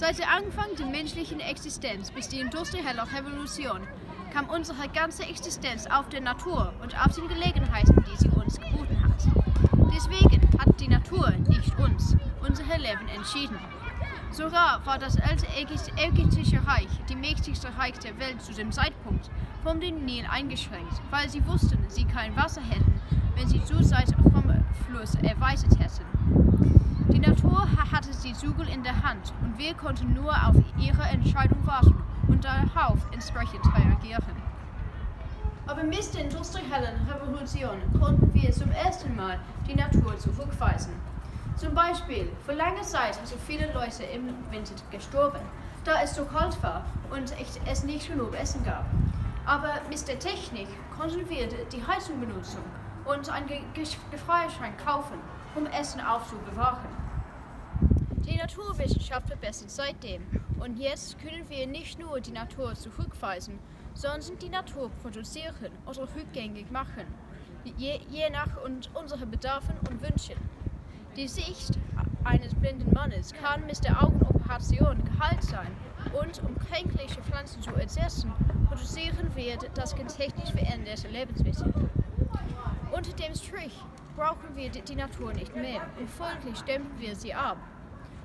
Seit der Anfang der menschlichen Existenz bis die industrielle Revolution kam unsere ganze Existenz auf der Natur und auf den Gelegenheiten, die sie uns geboten hat. Deswegen hat die Natur nicht uns, unser Leben entschieden. Sogar war das alte ägyptische Reich, die mächtigste Reich der Welt zu dem Zeitpunkt, vom den Nil eingeschränkt, weil sie wussten, sie kein Wasser hätten, wenn sie zur Seite vom Fluss erweitert hätten. Die Natur hatte die Zügel in der Hand und wir konnten nur auf ihre Entscheidung warten und darauf entsprechend reagieren. Aber mit der industriellen Revolution konnten wir zum ersten Mal die Natur zurückweisen. Zum Beispiel, vor langer Zeit sind viele Leute im Winter gestorben, da es so kalt war und es nicht genug Essen gab. Aber mit der Technik konnten wir die Heizung benutzen und einen Gefrierschrank kaufen, um Essen aufzubewahren. Die Naturwissenschaft verbessert seitdem und jetzt können wir nicht nur die Natur zurückweisen, sondern die Natur produzieren oder rückgängig machen, je nach unseren Bedarfen und Wünschen. Die Sicht eines blinden Mannes kann mit der Augenoperation geheilt sein und um kränkliche Pflanzen zu ersetzen, produzieren wir das gentechnisch veränderte Lebensmittel. Unter dem Strich brauchen wir die Natur nicht mehr und folglich dämpfen wir sie ab.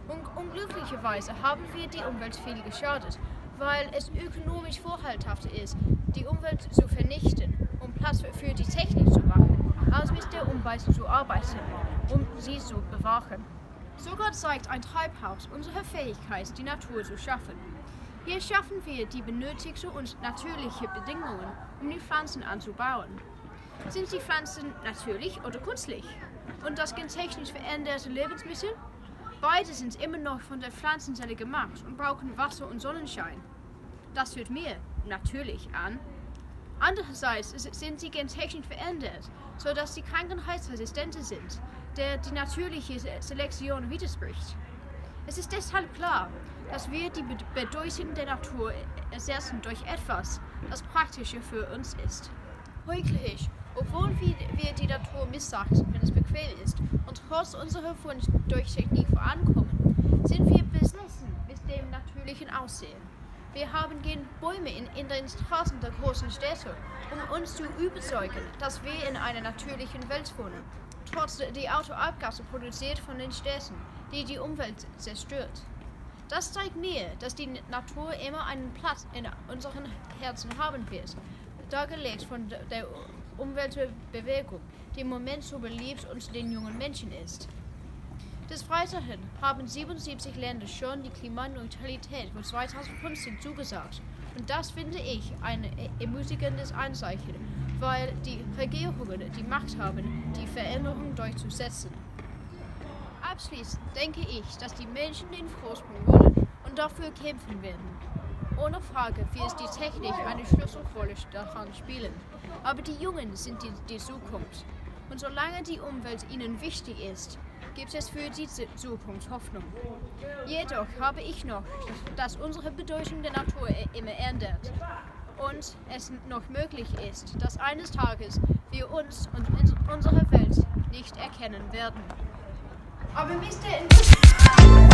Und unglücklicherweise haben wir die Umwelt viel geschadet, weil es ökonomisch vorteilhafter ist, die Umwelt zu vernichten, um Platz für die Technik zu machen, als mit der Umwelt zu arbeiten, um sie zu bewahren. Sogar zeigt ein Treibhaus unsere Fähigkeit, die Natur zu schaffen. Hier schaffen wir die benötigten und natürlichen Bedingungen, um die Pflanzen anzubauen. Sind die Pflanzen natürlich oder künstlich? Und das gentechnisch veränderte Lebensmittel? Beide sind immer noch von der Pflanzenzelle gemacht und brauchen Wasser und Sonnenschein. Das hört mir natürlich an. Andererseits sind sie gentechnisch verändert, sodass sie krankheitsresistenter sind, der die natürliche Selektion widerspricht. Es ist deshalb klar, dass wir die Bedeutung der Natur ersetzen durch etwas, das praktischer für uns ist. Folglich, obwohl wir die Natur missachten, wenn es bequem ist, und trotz unserer Wunsch durch Technik vorankommen, sind wir besessen mit dem natürlichen Aussehen. Wir haben gegen Bäume in den Straßen der großen Städte, um uns zu überzeugen, dass wir in einer natürlichen Welt wohnen, trotz der Autoabgase produziert von den Städten, die die Umwelt zerstört. Das zeigt mir, dass die Natur immer einen Platz in unseren Herzen haben wird, dargelegt von der Umweltbewegung, die im Moment so beliebt unter den jungen Menschen ist. Des Weiteren haben 77 Länder schon die Klimaneutralität für 2015 zugesagt. Und das finde ich ein ermutigendes Anzeichen, weil die Regierungen die Macht haben, die Veränderung durchzusetzen. Abschließend denke ich, dass die Menschen den Vorsprung wollen und dafür kämpfen werden. Ohne Frage wird die Technik eine Schlüsselrolle daran spielen, aber die Jungen sind die Zukunft. Und solange die Umwelt ihnen wichtig ist, gibt es für die Zukunft Hoffnung. Jedoch habe ich noch, dass unsere Bedeutung der Natur immer ändert und es noch möglich ist, dass eines Tages wir uns und unsere Welt nicht erkennen werden. Aber Mr.